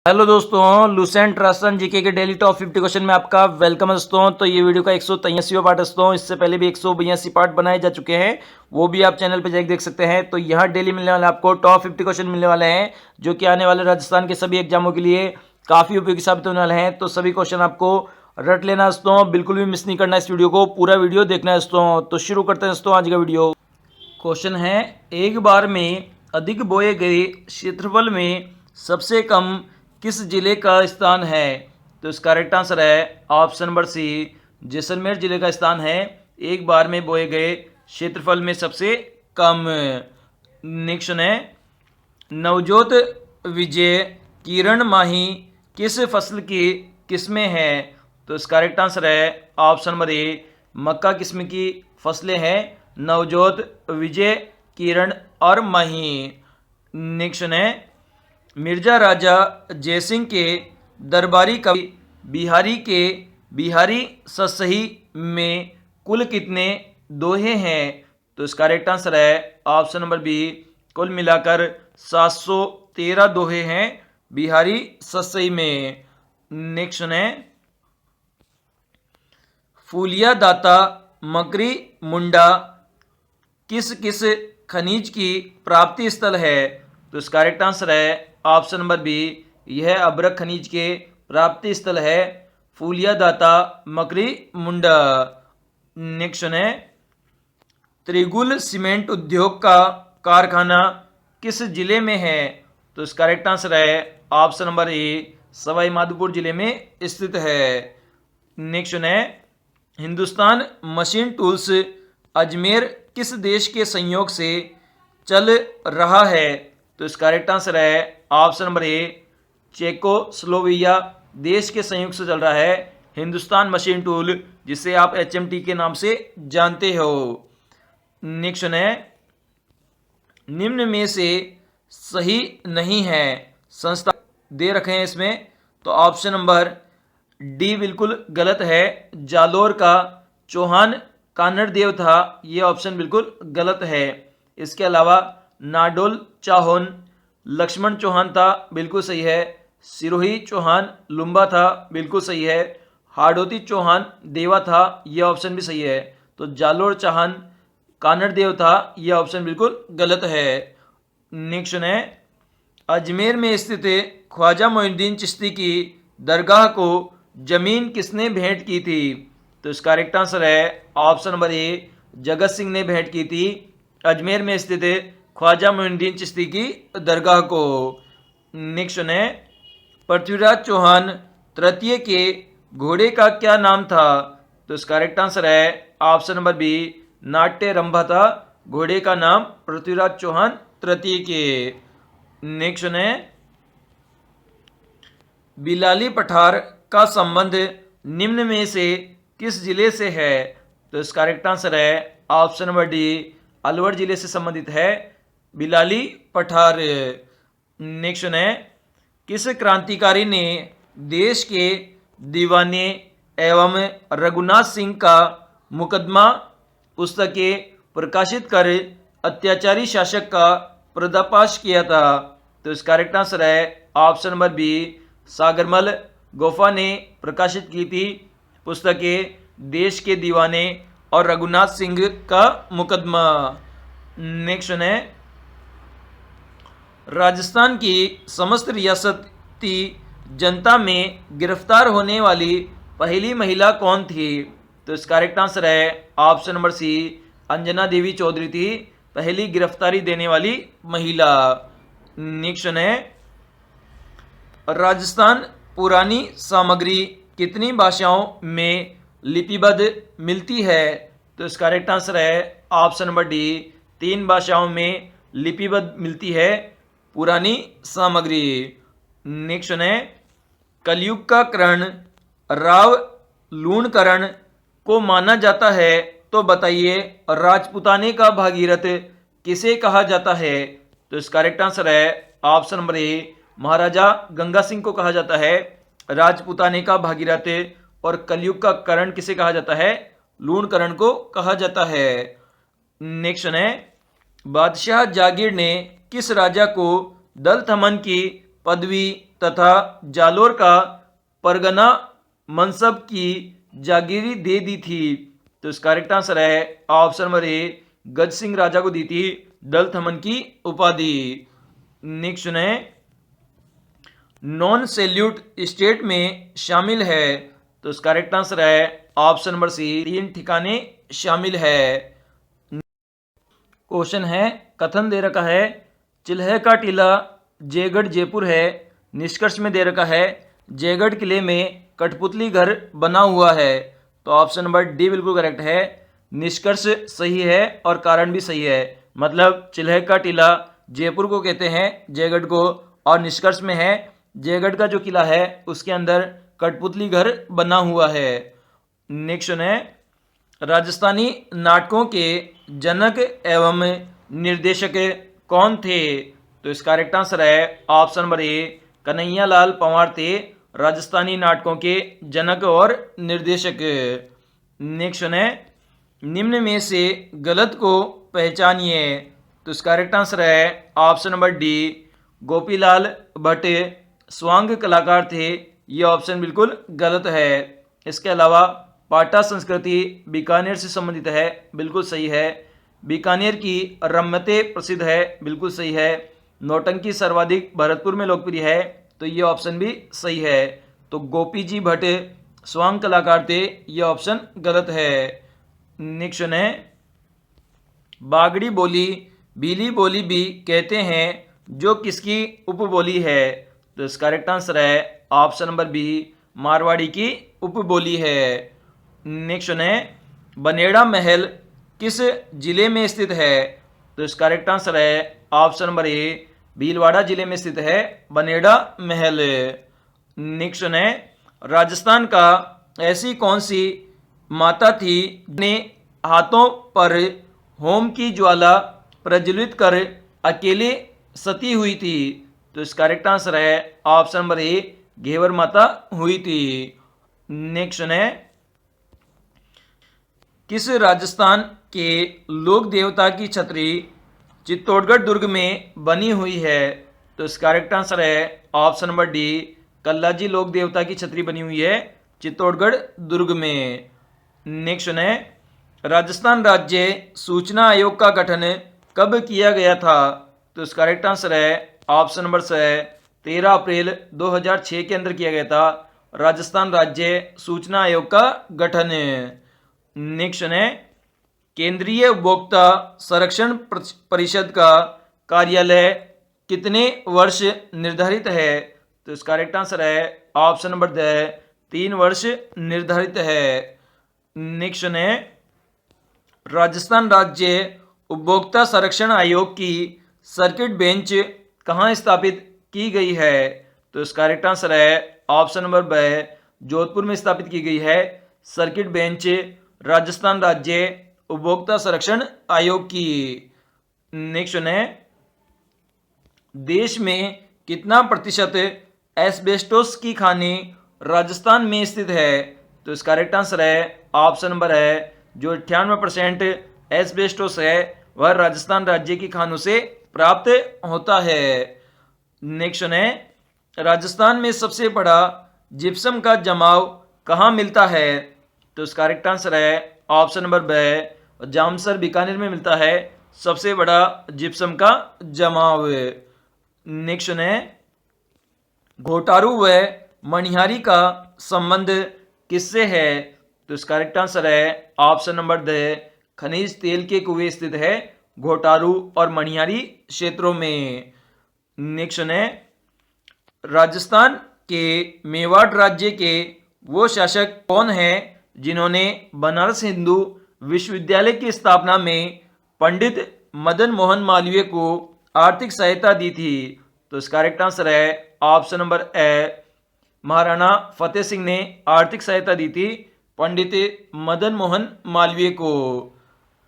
Hello दोस्तों, Lucent Rajasthan GK के daily top 50 question में आपका वेलकम है दोस्तों। तो ये वीडियो का 183वां पार्ट है दोस्तों। इससे पहले भी 182 पार्ट बनाए जा चुके हैं, वो भी आप चैनल पे जाकर देख सकते हैं। तो यहाँ डेली मिलने वाले आपको टॉप 50 क्वेश्चन मिलने वाले हैं, जो कि आने वाले राजस्थान के सभी एग्जामों के लिए काफी उपयोगी साबित होने वाले हैं। तो सभी क्वेश्चन आपको रट लेना दोस्तों, बिल्कुल भी मिस नहीं करना इस वीडियो को, पूरा वीडियो देखना है दोस्तों। तो शुरू करते हैं दोस्तों आज का वीडियो। क्वेश्चन है, एक बार में अधिक बोए गए क्षेत्रफल में सबसे कम किस जिले का स्थान है? तो इसका करेक्ट आंसर है ऑप्शन नंबर सी, जैसलमेर जिले का स्थान है एक बार में बोए गए क्षेत्रफल में सबसे कम। नेक्स्ट है, नवजोत विजय किरण माही किस फसल की किस्में हैं? तो इसका करेक्ट आंसर है ऑप्शन नंबर ए, मक्का किस्म की फसलें हैं नवजोत विजय किरण और माही। नेक्स्ट है, मिर्जा राजा जयसिंह के दरबारी कवि बिहारी सतसही में कुल कितने दोहे हैं? तो इसका करेक्ट आंसर है ऑप्शन नंबर बी, कुल मिलाकर 713 दोहे हैं बिहारी सतसही में। नेक्स्ट है, फूलिया दाता मकरी मुंडा किस किस खनिज की प्राप्ति स्थल है? तो इसका करेक्ट आंसर है ऑप्शन नंबर बी, यह अभ्रक खनिज के प्राप्ति स्थल है फूलिया दाता मकरी मुंडा। नेक्स्ट है, त्रिगुल सीमेंट उद्योग का कारखाना किस जिले में है? तो इसका करेक्ट आंसर है option number A, Sawai Madhopur जिले में स्थित है। नेक्स्ट है, हिंदुस्तान मशीन टूल्स अजमेर किस देश के संयोग से चल रहा है? तो इसका करेक्ट आंसर है ऑप्शन नंबर ए, चेकोस्लोवाकिया देश के संयोग से चल रहा है हिंदुस्तान मशीन टूल, जिसे आप HMT के नाम से जानते हो। नेक्स्ट है, निम्न में से सही नहीं है संस्था दे रखे हैं इसमें, तो ऑप्शन नंबर डी बिल्कुल गलत है, जालोर का चौहान कानड़ देव था, ये ऑप्शन बिल्कुल गलत है। इसके अलावा नाडोल चाहोन लक्ष्मण चौहान था, बिल्कुल सही है। सिरोही चौहान लुम्बा था, बिल्कुल सही है। हाड़ोती चौहान देवा था, यह ऑप्शन भी सही है। तो जालोर चौहान कानड़ देव था, यह ऑप्शन बिल्कुल गलत है। नेक्स्ट है, अजमेर में स्थित ख्वाजा मोइनुद्दीन चिश्ती की दरगाह को जमीन किसने भेंट की थी? तो इसका करेक्ट आंसर है option number A, Jagat Singh ने भेंट की थी अजमेर में स्थित ख्वाजा मोइनुद्दीन चिश्ती की दरगाह को। नेक्स्ट है, पृथ्वीराज चौहान तृतीय के घोड़े का क्या नाम था? तो इसका करेक्ट आंसर है ऑप्शन नंबर बी, नाट्य रंभा था घोड़े का नाम पृथ्वीराज चौहान तृतीय के। नेक्स्ट है, बिलाली पठार का संबंध निम्न में से किस जिले से है? तो इसका करेक्ट आंसर है ऑप्शन नंबर डी, अलवर जिले से संबंधित है बिलाली पठार। नेक्स्ट है, किस क्रांतिकारी ने देश के दीवाने एवं रघुनाथ सिंह का मुकदमा पुस्तकें प्रकाशित कर अत्याचारी शासक का पर्दाफाश किया था? तो इसका करेक्ट आंसर है ऑप्शन नंबर बी, सागरमल गोफा ने प्रकाशित की थी पुस्तकें देश के दीवाने और रघुनाथ सिंह का मुकदमा। नेक्स्ट है, राजस्थान की समस्त रियासती जनता में गिरफ्तार होने वाली पहली महिला कौन थी? तो इसका करेक्ट आंसर है ऑप्शन नंबर सी, अंजना देवी चौधरी थी पहली गिरफ्तारी देने वाली महिला। नेक्स्ट है, राजस्थान पुरानी सामग्री कितनी भाषाओं में लिपिबद्ध मिलती है? तो इसका करेक्ट आंसर है ऑप्शन नंबर डी, 3 भाषाओं में लिपिबद्ध मिलती है पुरानी सामग्री। नेक्स्ट है, कलयुग का करण राव लूणकरण को माना जाता है, तो बताइए राजपुताने का भागीरथ किसे कहा जाता है? तो इसका करेक्ट आंसर है ऑप्शन नंबर ए, महाराजा गंगा सिंह को कहा जाता है राजपुताने का भागीरथ, और कलयुग का करण किसे कहा जाता है? लूणकरण को कहा जाता है। नेक्स्ट है, बादशाह जागीर ने किस राजा को दल थमन की पदवी तथा जालोर का परगना मनसब की जागीरी दे दी थी। तो इसका करेक्ट आंसर है ऑप्शन नंबर ए, गज सिंह राजा को दी थी दल थमन की उपाधि। नेक्स्ट सुने, नॉन सैल्यूट स्टेट में शामिल है। तो इसका करेक्ट आंसर है ऑप्शन नंबर सी, 3 ठिकाने शामिल है। क्वेश्चन है, कथन दे रखा है चिल्हे का टीला जयगढ़ जयपुर है। निष्कर्ष में दे रखा है जयगढ़ किले में कठपुतली घर बना हुआ है। तो ऑप्शन नंबर डी बिल्कुल करेक्ट है। निष्कर्ष सही है और कारण भी सही है। मतलब चिल्हे का टीला जयपुर को कहते हैं, जयगढ़ को, और निष्कर्ष में है जयगढ़ का जो किला है उसके अंदर कठपुतली घर बना हुआ है। नेक्स्ट है, राजस्थानी नाटकों के जनक एवं निर्देशक कौन थे। तो इसका करेक्ट आंसर है option number A, Kanhaiya Lal Panwar थे राजस्थानी नाटकों के जनक और निर्देशक। नेक्स्ट है, निम्न में से गलत को पहचानिए। तो इसका करेक्ट आंसर है option number D, Gopilal Bhatt स्वांग कलाकार थे। यह ऑप्शन बिल्कुल गलत है। इसके अलावा पाटा संस्कृति बीकानेर से संबंधित है, बिल्कुल सही है। बीकानेर की रम्मतें प्रसिद्ध है, बिल्कुल सही है। नौटंकी सर्वाधिक भरतपुर में लोकप्रिय है, तो ये ऑप्शन भी सही है। तो गोपी जी भट्ट स्वांग कलाकार थे, यह ऑप्शन गलत है। नेक्स्ट है, बागड़ी बोली बीली बोली भी कहते हैं जो किसकी उपबोली है। तो इसका करेक्ट आंसर है ऑप्शन नंबर बी, मारवाड़ी की उपबोली है। नेक्स्ट है, बनेड़ा महल किस जिले में स्थित है। तो इसका करेक्ट आंसर है ऑप्शन नंबर ए, भीलवाड़ा जिले में स्थित है बनेड़ा महल। नेक्स्ट है, राजस्थान का ऐसी कौन सी माता थी जिन्हें हाथों पर होम की ज्वाला प्रज्वलित कर अकेले सती हुई थी। तो इसका करेक्ट आंसर है ऑप्शन नंबर ए, घेवर माता हुई थी। नेक्स्ट है, किस राजस्थान के लोक देवता की छतरी चित्तौड़गढ़ दुर्ग में बनी हुई है। तो इसका करेक्ट आंसर है ऑप्शन नंबर डी, कल्लाजी लोक देवता की छतरी बनी हुई है चित्तौड़गढ़ दुर्ग में। नेक्स्ट है, राजस्थान राज्य सूचना आयोग का गठन कब किया गया था। तो इसका करेक्ट आंसर है ऑप्शन नंबर से 13 अप्रैल 2006 के अंदर किया गया था राजस्थान राज्य सूचना आयोग का गठन। नेक्स्ट है, केंद्रीय उपभोक्ता संरक्षण परिषद का कार्यालय कितने वर्ष निर्धारित है। तो इसका करेक्ट आंसर है ऑप्शन नंबर 3 वर्ष निर्धारित है। नेक्स्ट है, राजस्थान राज्य उपभोक्ता संरक्षण आयोग की सर्किट बेंच कहाँ स्थापित की गई है। तो इसका करेक्ट आंसर है ऑप्शन नंबर ब, जोधपुर में स्थापित की गई है सर्किट बेंच राजस्थान राज्य उपभोक्ता संरक्षण आयोग की। नेक्स्ट है, देश में कितना प्रतिशत एस्बेस्टोस की खानी राजस्थान में स्थित है। तो इसका करेक्ट आंसर है ऑप्शन नंबर है, जो 98% एस्बेस्टोस है वह राजस्थान राज्य की खानों से प्राप्त होता है। नेक्स्ट है, राजस्थान में सबसे बड़ा जिप्सम का जमाव कहाँ मिलता है। तो इसका करेक्ट आंसर है ऑप्शन नंबर ब, जामसर बीकानेर में मिलता है सबसे बड़ा जिप्सम का जमाव। नेक्स्ट है, घोटारू व मणिहारी का संबंध किससे है। तो इसका करेक्ट आंसर है ऑप्शन नंबर द, खनिज तेल के कुएं स्थित है घोटारू और मणिहारी क्षेत्रों में। नेक्स्ट है, राजस्थान के मेवाड़ राज्य के वो शासक कौन है जिन्होंने बनारस हिंदू विश्वविद्यालय की स्थापना में पंडित मदन मोहन मालवीय को आर्थिक सहायता दी थी। तो इसका करेक्ट आंसर है option number A, Maharana Fateh Singh ने आर्थिक सहायता दी थी पंडित मदन मोहन मालवीय को।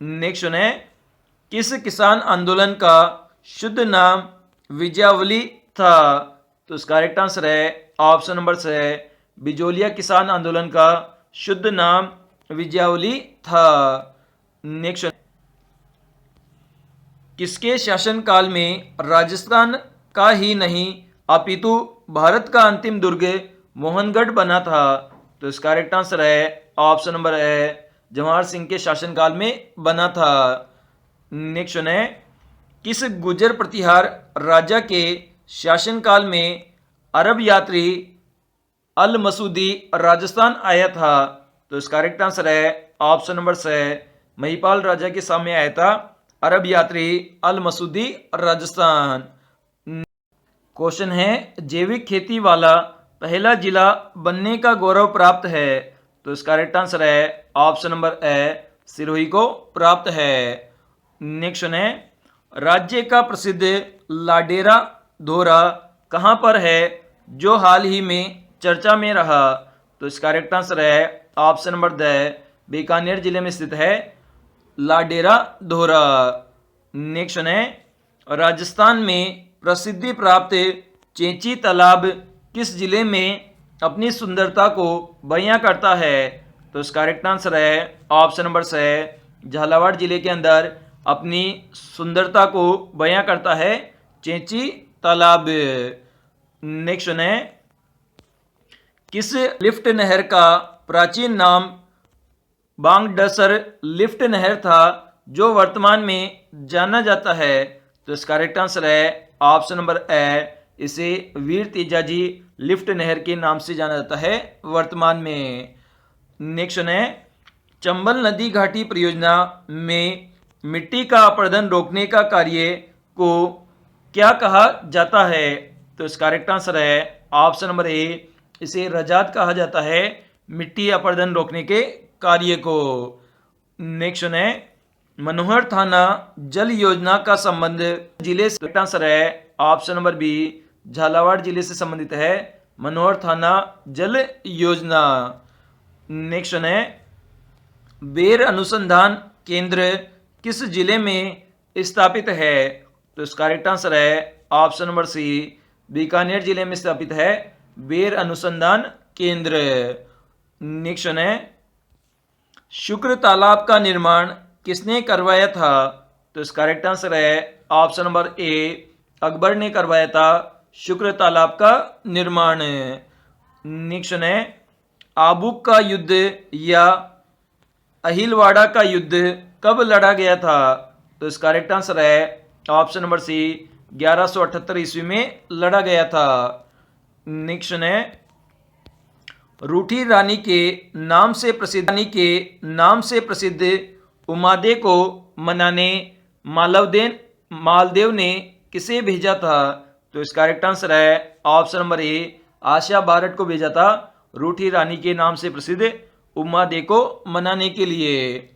नेक्स्ट है, किस किसान आंदोलन का शुद्ध नाम विजयावली था। तो इसका करेक्ट आंसर है ऑप्शन नंबर से, बिजोलिया किसान आंदोलन का शुद्ध नाम विजयावली था। नेक्स्ट, किसके शासनकाल में राजस्थान का ही नहीं अपितु भारत का अंतिम दुर्ग मोहनगढ़ बना था? तो इसका करेक्ट आंसर है ऑप्शन नंबर है जवाहर सिंह के शासनकाल में बना था। नेक्स्ट है, किस गुर्जर प्रतिहार राजा के शासनकाल में अरब यात्री अल मसूदी राजस्थान आया था? तो इसका करेक्ट आंसर है ऑप्शन नंबर से महिपाल राजा के सामने आया था अरब यात्री अल मसूदी राजस्थान। क्वेश्चन है, जैविक खेती वाला पहला जिला बनने का गौरव प्राप्त है? तो इसका करेक्ट आंसर है ऑप्शन नंबर ए सिरोही को प्राप्त है। नेक्स्ट है, राज्य का प्रसिद्ध लाडेरा धोरा कहां पर है जो हाल ही में चर्चा में रहा? तो इसका करेक्ट आंसर है ऑप्शन नंबर द बीकानेर जिले में स्थित है लाडेरा धोरा। नेक्स्ट है, राजस्थान में प्रसिद्धि प्राप्त चेंची तालाब किस जिले में अपनी सुंदरता को बयां करता है? तो इसका करेक्ट आंसर है ऑप्शन नंबर से झालावाड़ जिले के अंदर अपनी सुंदरता को बयां करता है चेंची तालाब। नेक्स्ट है, किस लिफ्ट नहर का प्राचीन नाम बांगडसर लिफ्ट नहर था जो वर्तमान में जाना जाता है? तो इसका करेक्ट आंसर है ऑप्शन नंबर ए, इसे वीर तेजाजी लिफ्ट नहर के नाम से जाना जाता है वर्तमान में। नेक्स्ट है, चंबल नदी घाटी परियोजना में मिट्टी का अपरदन रोकने का कार्य को क्या कहा जाता है? तो इसका करेक्ट आंसर है ऑप्शन नंबर ए, इसे रजात कहा जाता है मिट्टी अपरदन रोकने के कार्य को। नेक्स्ट है, मनोहर थाना जल योजना का संबंध जिले से? करेक्ट आंसर है ऑप्शन नंबर बी, झालावाड़ जिले से संबंधित है मनोहर थाना जल योजना। नेक्स्ट है, बेर अनुसंधान केंद्र किस जिले में स्थापित है? तो इसका करेक्ट आंसर है ऑप्शन नंबर सी, बीकानेर जिले में स्थापित है बेर अनुसंधान केंद्र। नेक्स्ट है, शुक्र तालाब का निर्माण किसने करवाया था? तो इसका करेक्ट आंसर है ऑप्शन नंबर ए, अकबर ने करवाया था शुक्र तालाब का निर्माण। नेक्स्ट है, आबुक का युद्ध या अहिलवाड़ा का युद्ध कब लड़ा गया था? तो इसका करेक्ट आंसर है ऑप्शन नंबर सी, 1178 ईस्वी में लड़ा गया था। नेक्स्ट है, रूठी रानी के नाम से प्रसिद्ध उमादे को मनाने मालदेव ने किसे भेजा था? तो इसका करेक्ट आंसर है ऑप्शन नंबर ए, आशा भारत को भेजा था रूठी रानी के नाम से प्रसिद्ध उमादे को मनाने के लिए।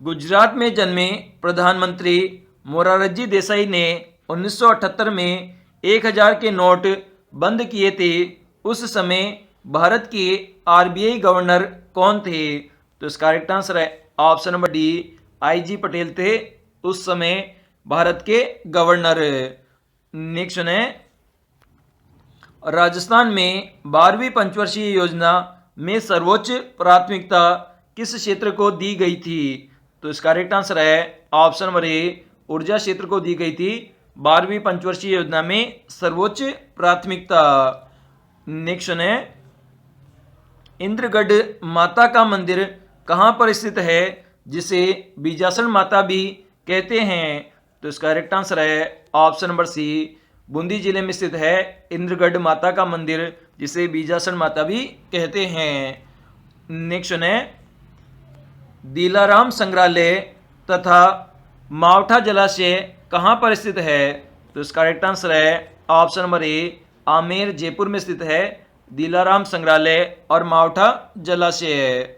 गुजरात में जन्मे प्रधानमंत्री मोरारजी देसाई ने 1978 में 1000 के नोट बंद किए थे। उस समय भारत के आरबीआई गवर्नर कौन थे? तो इसका करेक्ट आंसर है option number D, IG Patel थे उस समय भारत के गवर्नर। नेक्स्ट है, राजस्थान में 12वीं पंचवर्षीय योजना में सर्वोच्च प्राथमिकता किस क्षेत्र को दी गई थी? तो इसका करेक्ट आंसर है ऑप्शन नंबर ए, ऊर्जा क्षेत्र को दी गई थी 12वीं पंचवर्षीय योजना में सर्वोच्च प्राथमिकता। नेक्स्ट है, इंद्रगढ़ माता का मंदिर कहां पर स्थित है जिसे बीजासन माता भी कहते हैं? तो इसका करेक्ट आंसर है ऑप्शन नंबर सी, बूंदी जिले में स्थित है इंद्रगढ़ माता का मंदिर जिसे बीजासन माता भी कहते हैं। नेक्स्ट है, दिलाराम संग्रहालय तथा मावठा जलाशय कहां पर स्थित है? तो इसका करेक्ट आंसर है option number A, Amer Jaipur में स्थित है दिलाराम संग्रहालय और मावठा जलाशय।